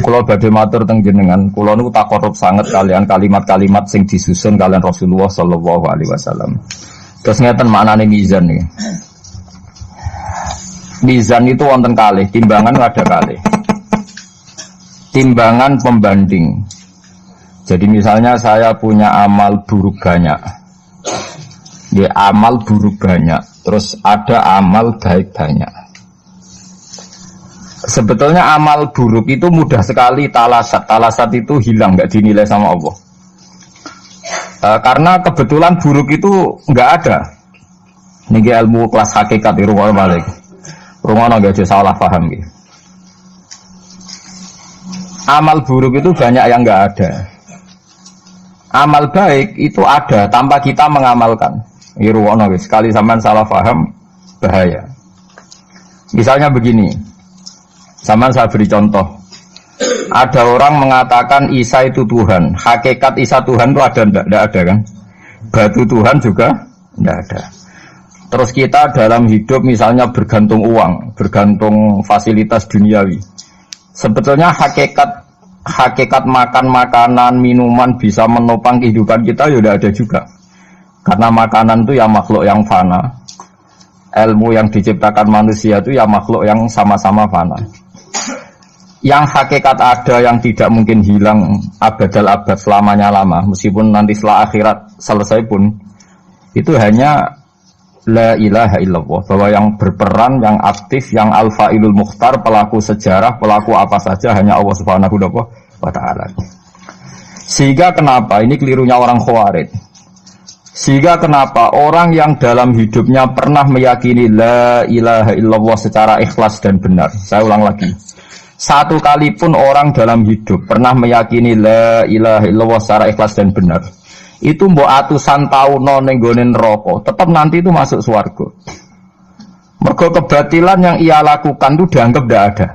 Kula badhe matur teng jenengan, kula niku takorup sanget kalian kalimat-kalimat sing disusun kalian Rasulullah sallallahu alaihi wasallam. Terus ngeten maknane mizan niki. Mizan itu wonten kalih, timbangan ada kalih. Timbangan pembanding. Jadi misalnya saya punya amal buruk banyak. Ya amal buruk banyak, terus ada amal baik banyak. Sebetulnya amal buruk itu mudah sekali talasat. Talasat itu hilang, nggak dinilai sama Allah. Karena kebetulan buruk itu nggak ada. Ini ilmu kelas hakikat di rumah balik. Rumah nggak ada salah paham gitu. Amal buruk itu banyak yang nggak ada. Amal baik itu ada tanpa kita mengamalkan. Irwono sekali sampean salah paham bahaya. Misalnya begini, sampean saya beri contoh. Ada orang mengatakan Isa itu Tuhan. Hakikat Isa Tuhan itu ada enggak? Enggak ada kan? Batu Tuhan juga enggak ada. Terus kita dalam hidup misalnya bergantung uang, bergantung fasilitas duniawi. Sebetulnya hakikat makan makanan, minuman bisa menopang kehidupan kita ya udah ada juga. Karena makanan itu ya makhluk yang fana. Ilmu yang diciptakan manusia itu ya makhluk yang sama-sama fana. Yang hakikat ada yang tidak mungkin hilang abadal abad selamanya lama, meskipun nanti setelah akhirat selesai pun, itu hanya la ilaha illallah, bahwa yang berperan, yang aktif, yang al-fa'ilul mukhtar, pelaku sejarah, pelaku apa saja hanya Allah Subhanahu wa ta'ala. Sehingga kenapa ini kelirunya orang Khawarij? Sehingga kenapa orang yang dalam hidupnya pernah meyakini la ilaha illallah secara ikhlas dan benar. Saya ulang lagi. Satu kali pun orang dalam hidup pernah meyakini la ilaha illallah secara ikhlas dan benar. Itu mbok atusan taun ning gone neraka, tetap nanti itu masuk swarga. Mergo kebatilan yang ia lakukan itu dianggap tidak ada.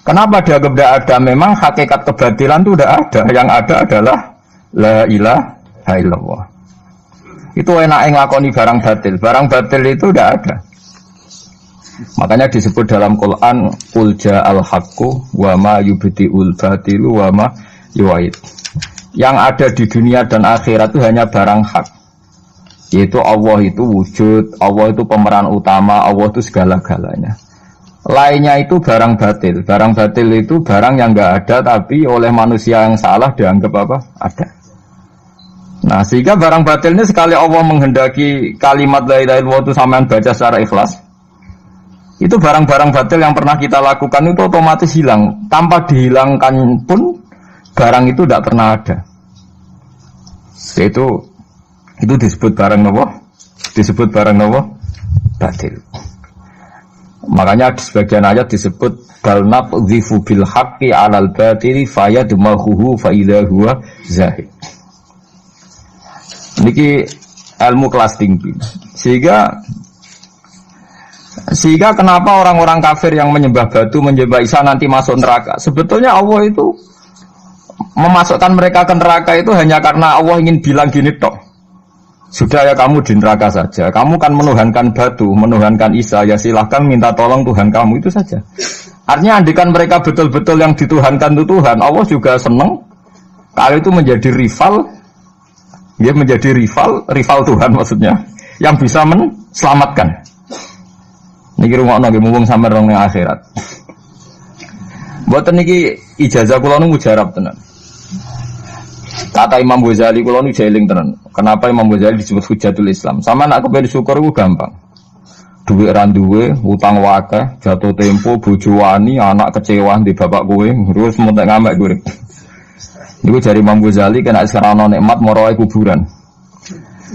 Kenapa dianggap tidak ada? Memang hakikat kebatilan itu tidak ada. Yang ada adalah la ilaha illallah. Itu enak nglakoni barang batil. Barang batil itu tidak ada. Makanya disebut dalam Quran qul ja'al haqqu wa ma yubti'ul batilu wa ma yu'id. Yang ada di dunia dan akhirat itu hanya barang hak. Yaitu Allah itu wujud, Allah itu pemeran utama, Allah itu segala-galanya. Lainnya itu barang batil. Barang batil itu barang yang enggak ada tapi oleh manusia yang salah dianggap apa? Ada. Nah, sehingga barang batil ini sekali Allah menghendaki kalimat la ilaha illallah itu sampean baca secara ikhlas, itu barang-barang batil yang pernah kita lakukan itu otomatis hilang. Tanpa dihilangkan pun barang itu tidak pernah ada. Itu disebut barang apa? Disebut barang apa? Batil. Makanya di sebagian ayat disebut bal naqdhifu bil haqqi 'alal batili fayadmaghuhu fa idza huwa zahid. Niki ilmu kelas tinggi. Sehingga kenapa orang-orang kafir yang menyembah batu, menyembah Isa nanti masuk neraka? Sebetulnya Allah itu memasukkan mereka ke neraka itu hanya karena Allah ingin bilang gini tok. Sudah ya kamu di neraka saja. Kamu kan menuhankan batu, menuhankan Isa, ya silahkan minta tolong Tuhan kamu, itu saja. Artinya andikan mereka betul-betul yang dituhankan itu Tuhan, Allah juga senang kalau itu menjadi rival. Dia menjadi rival Tuhan maksudnya, yang bisa menselamatkan. Niki rungokno nggih mumpung sampeyan rong ning akhirat. Mboten niki ijazah kula nu mujarab tenan. Kata Imam Ghazali kula nu jeling tenan. Kenapa Imam Ghazali disebut Hujatul Islam? Sama nak kepen syukur iku gampang. Duwe ra duwe, utang wakeh, jatuh tempo, bojo wani, anak kecewa di bapak kowe, terus mentek ngamek kowe. Niku jari Imam Ghazali kena sekarang nikmat moroe kuburan.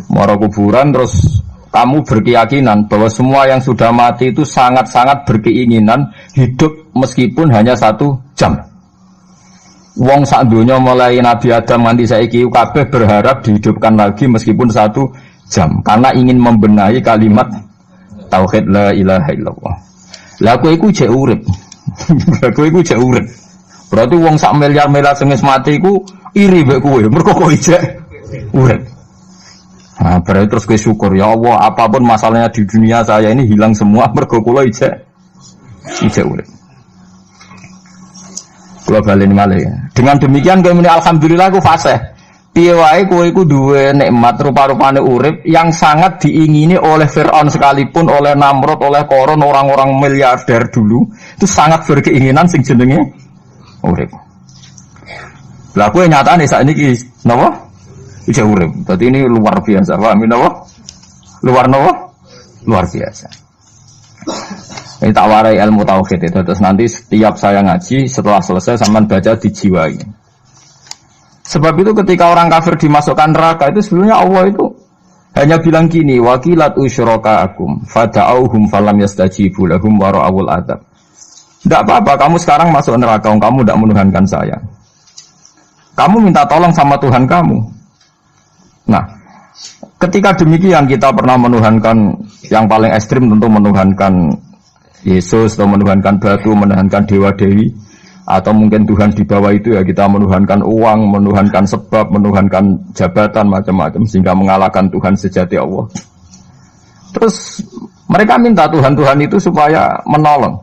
Moro kuburan terus kamu berkeyakinan bahwa semua yang sudah mati itu sangat-sangat berkeinginan hidup meskipun hanya 1 jam. Wong sak donya mulai Nabi Adam nganti saiki kabeh berharap dihidupkan lagi meskipun 1 jam karena ingin membenahi kalimat tauhid la ilaha illallah. Lah kowe iku jek urip. Kowe iku jek urip. Berarti wong sak miliar-miliar sing wis mati iku iri mbek kowe, mergo kowe ijek urip. Nah, berarti terus kowe syukur, ya Allah, apapun masalahnya di dunia saya ini hilang semua mergo kula ijek urip. Kula baleni malih. Dengan demikian kowe muni alhamdulillah aku fasih. Piye wae kowe iku duwe nikmat rupa-rupane urip yang sangat diingini oleh Firaun sekalipun, oleh Namrud, oleh Qarun, orang-orang miliarder dulu, itu sangat berkeinginan sing jenenge urip. Lah kowe nyatane sakniki napa? Iki urip. Dadi ini luar biasa, paham napa? Luar biasa. Ini tak warai ilmu tauhid itu. Terus nanti setiap saya ngaji setelah selesai sampean baca dijiwai. Sebab itu ketika orang kafir dimasukkan neraka itu sebenarnya Allah itu hanya bilang gini, wakilat usyrakaakum fada'auhum falam yastajibu lahum wa ra'awul adab. Tidak apa-apa, kamu sekarang masuk neraka, kamu tidak menuhankan saya. Kamu minta tolong sama Tuhan kamu. Nah, ketika demikian kita pernah menuhankan yang paling ekstrim tentu menuhankan Yesus atau menuhankan batu, menuhankan dewa-dewi. Atau mungkin Tuhan di bawah itu ya kita menuhankan uang, menuhankan sebab, menuhankan jabatan, macam-macam sehingga mengalahkan Tuhan sejati Allah. Terus mereka minta Tuhan-Tuhan itu supaya menolong.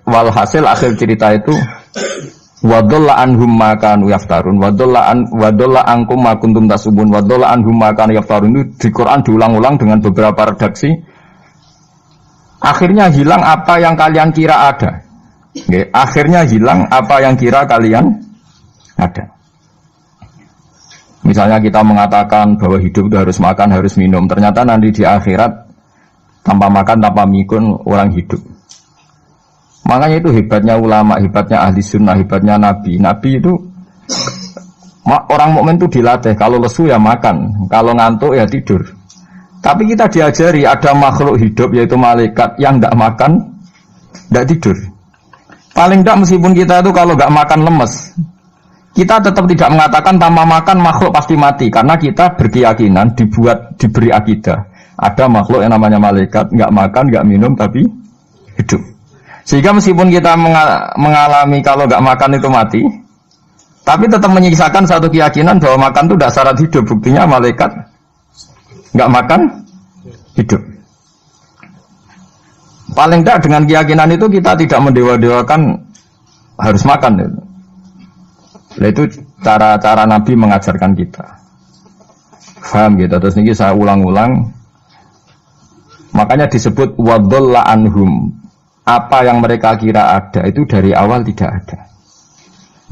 Walhasil akhir cerita itu wadolla anhum ma kanu yaftarun wadolla ankum ma kuntum tasubun wadolla anhum ma kanu yaftarun itu di Quran diulang-ulang dengan beberapa redaksi. Akhirnya hilang apa yang kalian kira ada. Oke, akhirnya hilang apa yang kira kalian ada. Misalnya kita mengatakan bahwa hidup itu harus makan, harus minum. Ternyata nanti di akhirat tanpa makan, tanpa mikun orang hidup. Makanya itu hebatnya ulama, hebatnya ahli sunnah, hebatnya nabi. Nabi itu orang mukmin itu dilatih. Kalau lesu ya makan, kalau ngantuk ya tidur. Tapi kita diajari ada makhluk hidup yaitu malaikat yang tidak makan, tidak tidur. Paling tidak meskipun kita itu kalau nggak makan lemes, kita tetap tidak mengatakan tanpa makan makhluk pasti mati, karena kita berkeyakinan diberi akidah ada makhluk yang namanya malaikat nggak makan nggak minum tapi hidup. Sehingga meskipun kita mengalami kalau nggak makan itu mati, tapi tetap menyisakan satu keyakinan bahwa makan itu tidak syarat hidup. Buktinya malaikat nggak makan hidup. Paling tidak dengan keyakinan itu kita tidak mendewa-dewakan harus makan. Nah, itu cara-cara Nabi mengajarkan kita. Paham gitu. Terus ini saya ulang-ulang. Makanya disebut wadolla anhum. Apa yang mereka kira ada itu dari awal tidak ada.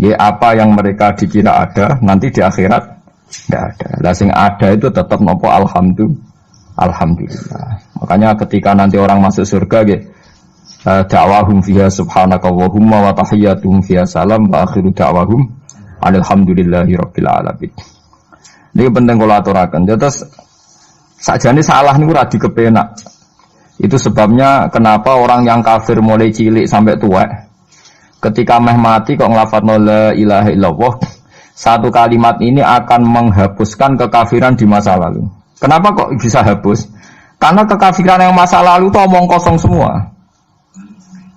Ya, apa yang mereka dikira ada nanti di akhirat tidak ada. Lah sing ada itu tetap nopo alhamdulillah. Makanya ketika nanti orang masuk surga da'wahum fiha subhanakallahumma wa tahiyyatuhum fiha salam wa akhiru da'wahum alhamdulillahi rabbil alamin. Ini penting kalau aturakan. Terus sakjane salah niku ora dikepenak. Itu sebabnya kenapa orang yang kafir mulai cilik sampai tua ketika meh mati kok nglafadzna la ilaha illallah, satu kalimat ini akan menghapuskan kekafiran di masa lalu. Kenapa kok bisa hapus? Karena kekafiran yang masa lalu itu omong kosong semua.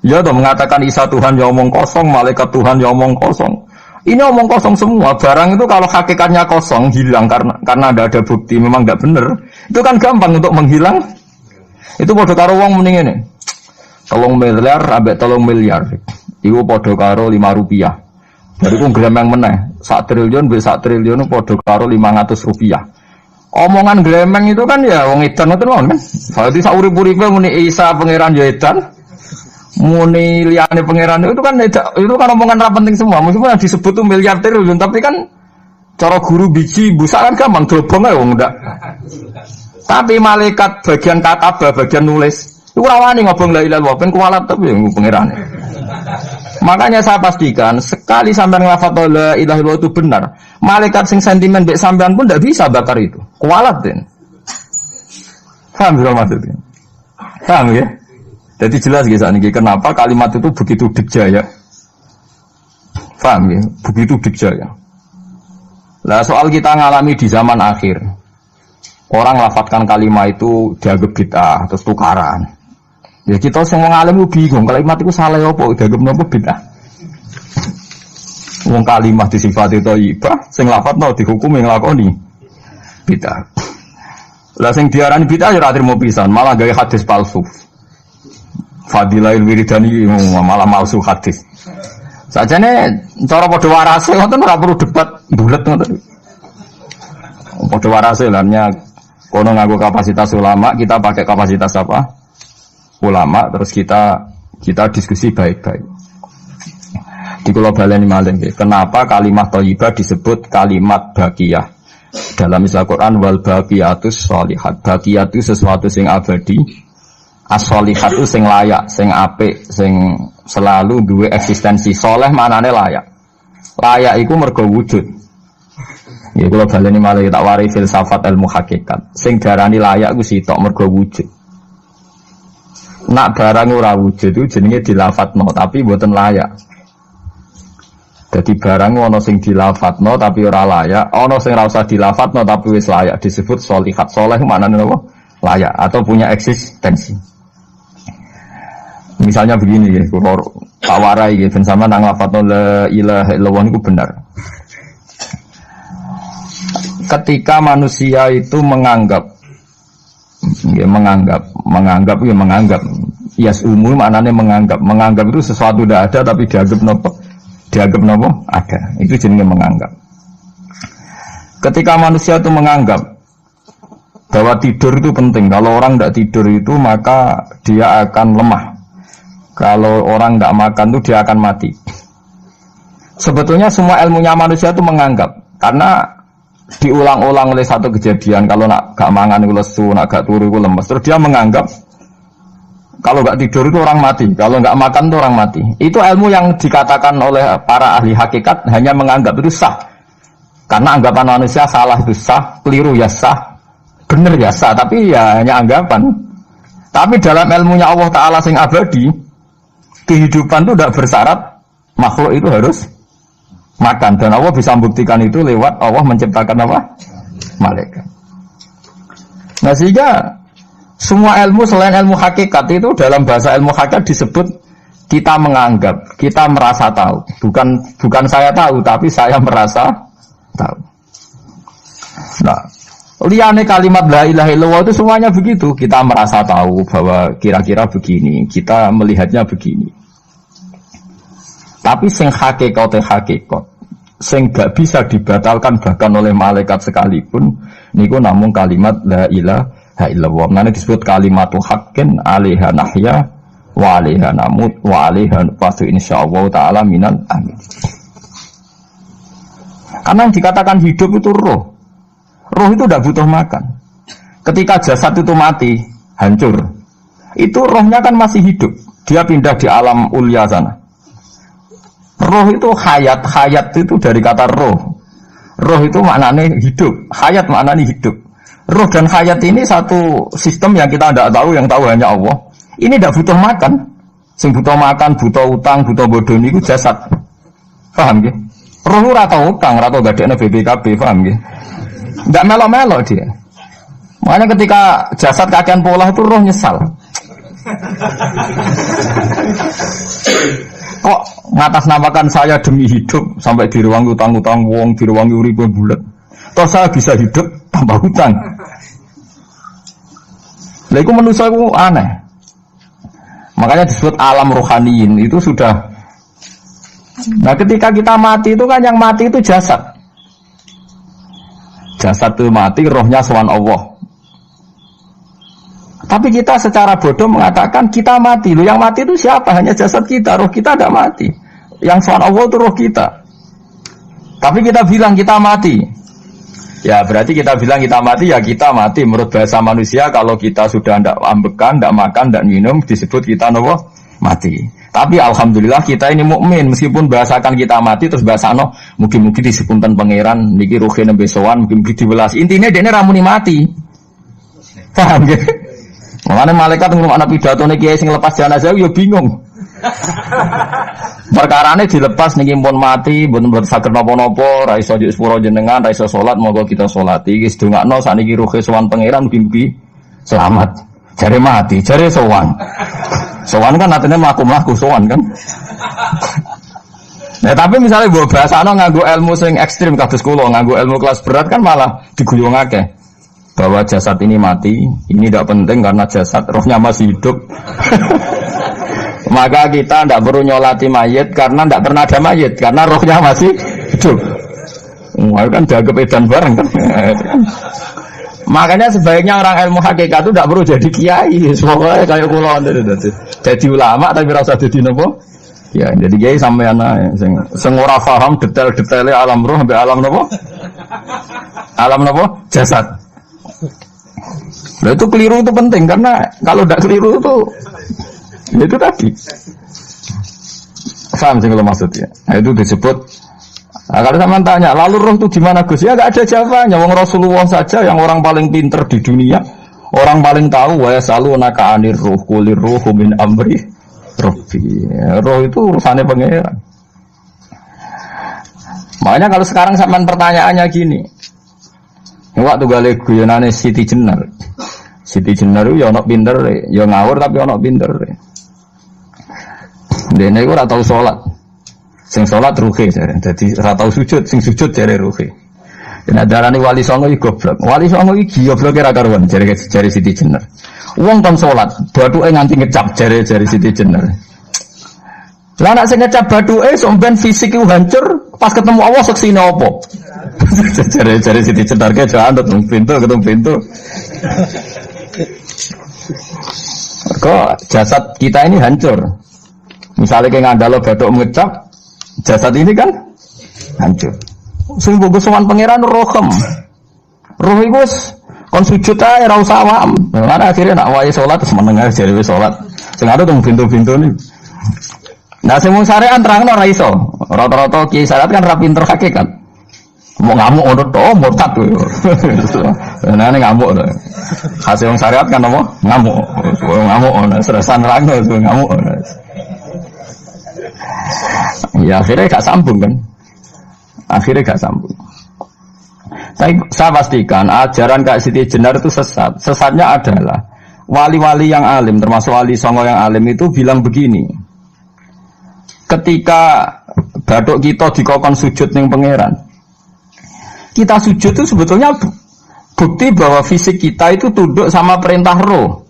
Ya toh mengatakan Isa Tuhan ya omong kosong, malaikat Tuhan ya omong kosong. Ini omong kosong semua. Barang itu kalau hakikatnya kosong hilang karena tidak ada bukti memang tidak benar. Itu kan gampang untuk menghilang. Itu padha karo wong mending ini. 3 miliar ambek 3 miliar. Iku padha karo 5 rupiah. Bariku gremeng meneh. 1 triliun mbek 1 triliun padha karo 500 rupiah. Omongan gremeng itu kan ya wong edan itu kan. Berarti saurip-uripe muni Isa pangeran ya edan. Muni liyane pangeran itu kan omongan ra penting semua. Meskipun disebut tuh miliar triliun tapi kan cara guru biji busak kan gampang dobong ae wong ndak. Tapi malaikat bagian katabah, bagian nulis, itu ora wani ngobong la ilaha illallah ben kuwalat tapi pangeran. Makanya saya pastikan sekali sampean nglafadz la ilaha illallah itu benar, malaikat sing sentimen mbek sampean pun tidak bisa bakar itu. Kualat den. Paham ya maksudnya? Paham ya? Jadi jelas guys niki kenapa kalimat itu begitu dikjaya. Paham ya? Begitu dikjaya. Lah soal kita ngalami di zaman akhir. Orang lafadzkan kalimat itu dianggap bid'ah terus tukaran. Ya kita semua ngalim bingung kalimat itu salah apa dianggap napa bid'ah. Wong kalimat disifati thayyibah sing lafadzno dihukumi nglakoni bid'ah. Lah sing diarani bid'ah ya ora trimo pisan, malah gawe hadis palsu. Fadilail wiridani malah malsu hadis. Sajane cara padha warase ngoten ora perlu debat bulet ngoten. Padha warase lannya kono nganggo kapasitas ulama, kita pakai kapasitas apa? Ulama, terus kita diskusi baik-baik. Di kula baleni malih nggih. Kenapa kalimat thayyibah disebut kalimat baqiyah? Dalam istilah Quran wal baqiyatus sholihat. Baqiyah itu sesuatu sing abadi. As-sholihat itu sing layak, sing apik, sing selalu duwe eksistensi. Soleh maknane layak. Layak iku mergo wujud. Ya kula baleni malih tak wari filsafat ilmu hakikat. Sing darani layak ku sitok mergo wujud. Nak barang ora wujud itu jenenge dilafatno tapi mboten layak. Jadi barang ana sing dilafatno tapi ora layak, ana sing ora usah dilafatno tapi wis layak disebut sholihat. Saleh maknane apa? Layak atau punya eksistensi. Misalnya begini ya, kula tak warai ya ben sampean nang lafatno la ilaha illallah niku benar. Ketika manusia itu menganggap yas'umu maknanya menganggap itu sesuatu tidak ada tapi dianggap nopo ada, itu jenenge menganggap. Ketika manusia itu menganggap bahwa tidur itu penting, kalau orang tidak tidur itu maka dia akan lemah, kalau orang tidak makan itu dia akan mati. Sebetulnya semua ilmunya manusia itu menganggap, karena diulang-ulang oleh satu kejadian, kalau nak gak mangan itu lesu, nak gak turu itu lemes, terus dia menganggap kalau gak tidur itu orang mati, kalau gak makan itu orang mati. Itu ilmu yang dikatakan oleh para ahli hakikat hanya menganggap itu sah, karena anggapan manusia salah itu sah, keliru ya sah, benar ya sah, tapi ya hanya anggapan. Tapi dalam ilmunya Allah Ta'ala sing abadi, kehidupan itu tidak bersyarat makhluk itu harus makan, dan Allah bisa membuktikan itu lewat Allah menciptakan apa? Malaikat. Nah sehingga semua ilmu selain ilmu hakikat itu dalam bahasa ilmu hakikat disebut kita menganggap, kita merasa tahu. Bukan saya tahu, tapi saya merasa tahu. Nah, liane kalimat la ilaha illallah itu semuanya begitu. Kita merasa tahu bahwa kira-kira begini, kita melihatnya begini. Tapi sing hakikat, sing gak bisa dibatalkan bahkan oleh malaikat sekalipun, niku namung kalimat la ilaha illallah. Nane disebut kalimatu haqqin 'alaiha nahya wa 'alaiha namut wa 'alaiha nufatu insyaallah taala minal amin. Karena yang dikatakan hidup itu roh. Roh itu tidak butuh makan. Ketika jasad itu mati, hancur, itu rohnya kan masih hidup. Dia pindah di alam ulya sana. Roh itu hayat itu dari kata roh. Roh itu maknanya hidup, hayat maknanya hidup. Roh dan hayat ini satu sistem yang kita tidak tahu, yang tahu hanya Allah. Ini tidak butuh makan. Sing butuh makan, butuh utang, butuh bodoh itu jasad. Paham ya? Roh ora tau utang, ora tau gadekne BPKB, paham ya? Tidak melok-melok dia. Makanya ketika jasad kakean pola itu roh nyesal. Kok ngatasnamakan saya demi hidup sampai direwangi utang-utang wong, direwangi uripe bulet. Toh saya bisa hidup tanpa hutang. Lah iku manusia iku aneh. Makanya disebut alam rohaniin itu sudah. Nah, ketika kita mati itu kan yang mati itu jasad. Jasad itu mati, rohnya sowan Allah. Tapi kita secara bodoh mengatakan kita mati. Loh, yang mati itu siapa? Hanya jasad kita, roh kita tidak mati. Yang sowan Allah itu roh kita. Tapi kita bilang kita mati. Ya berarti kita bilang kita mati, ya kita mati. Menurut bahasa manusia, kalau kita sudah tidak ambekan, tidak makan, tidak minum, disebut kita nopo mati. Tapi alhamdulillah kita ini mukmin, meskipun bahasakan kita mati terus bahasano mungkin-mungkin disepunten pangeran niki ruhe nembe sowan, mungkin diwelas. Intine dene ramuni mati. Paham ya? Makane malaikat ngrungokno pidatone kiai sing lepas jenazah yo bingung. Perkarane dilepas niki pun mati, mboten saged napa-napa, ra iso njuk sepuro jenengan, ra iso salat, monggo kita salati. Iki sedongakno sakniki ruhe sowan pangeran mungkin selamat. Jare mati, jare sowan. Sowan kan artinya mlaku-mlaku sowan kan. Nah, tapi misalnya mbok bahasano nganggo ilmu sing ekstrim kados kula, nganggo ilmu kelas berat kan malah diguyungake. Bahwa jasad ini mati, ini tidak penting karena jasad rohnya masih hidup. Maka kita tidak perlu nyolati mayit karena tidak pernah ada mayit, karena rohnya masih hidup. Wah, kan jaga pedan bareng kan. Makanya sebaiknya orang ilmu hakikat itu tidak perlu jadi kiai, pokoknya kayak kula jadi ulama tapi rasa jadi nopo. Ya, jadi kiai sampai anak sing ora paham detail-detailnya alam roh sampai alam nopo? Alam nopo? Jasad. Nah, itu keliru itu penting karena kalau tidak keliru itu tadi. Paham sih kalau maksudnya. Nah, itu disebut. Nah, kalau sama tanya, lalu roh itu gimana Gus? Ya nggak ada jawabannya. Wong Rasulullah saja yang orang paling pinter di dunia, orang paling tahu wa yasalunaka anir ruh kulir ruhu min amri rabbi. Roh itu urusannya pangeran. Makanya kalau sekarang sampean pertanyaannya gini. Waktu gale guyonane Siti Jenar. Siti Jenar itu ya ono pinter, ya ngawur tapi ono pinter. Dene iku ora tau salat. Sing salat ruhe jare. Dadi ora tau sujud, sing sujud jare ruhe. Yen darani wali songo iki goblok. Wali songo iki gobloke ra karuan jare Siti Jenar. Wong ton salat, bathuke nganti ngecap jare Siti Jenar. Lah nek sing ngecap bathuke sampean fisik iku hancur, pas ketemu Allah seksine apa? Jare Siti Jenar ke jangan ketemu pintu. Kok jasad kita ini hancur. Misalnya kayak ngandalo batuk ngecap, jasad ini kan hancur. Sing bogo sowan pangeran rohem. Roh iku wis kon sujud ae ora usah awam. Lah akhire nak wae salat terus meneng ae jare wis salat. Sing ada teng pintu-pintu ni. Nah sing mung syariat terangno ora iso. Rata-rata kiai syariat kan ra pinter hakikat. Mau ngamuk ngono to murtad kowe. Nah nek ngamuk. Hasil wong syariat kan apa? Ngamuk. Ngamuk ono seresan rangno ngamuk. Ya akhirnya gak sambung kan. Saya pastikan ajaran Kak Siti Jenar itu sesat. Sesatnya adalah wali-wali yang alim, termasuk wali songo yang alim itu bilang begini. Ketika bathuk kita dikokon sujud ning pangeran, kita sujud itu sebetulnya bukti bahwa fisik kita itu tunduk sama perintah roh.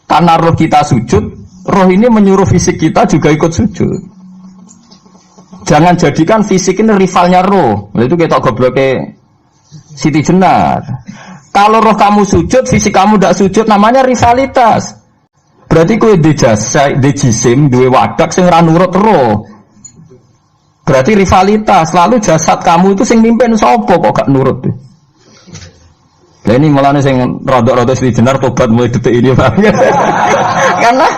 Karena roh kita sujud, roh ini menyuruh fisik kita juga ikut sujud. Jangan jadikan fisik ini rivalnya roh. Itu kita gobloknya Siti Jenar. Kalau roh kamu sujud, fisik kamu tidak sujud, namanya rivalitas. Berarti kowe di jisim, duwe wadak sing ora nurut roh. Berarti rivalitas. Lalu jasad kamu itu sing mimpin sapa kok gak nurut. Lah ini mulane sing rada-rada Siti Jenar tobat mulai detik ini Pak. Karena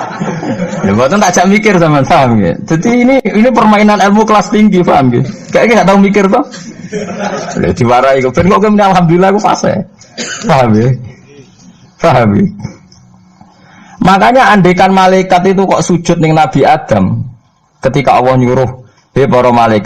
ya mboten tak jak mikir sampean paham ya. Jadi ini permainan ilmu kelas tinggi paham ya. Kayaknya enggak tahu mikir toh. Lah diwarai kok ben kok alhamdulillah aku fase. Paham ya? Paham ya? Makanya andekan malaikat itu kok sujud ning Nabi Adam ketika Allah nyuruh, "Hei para malaikat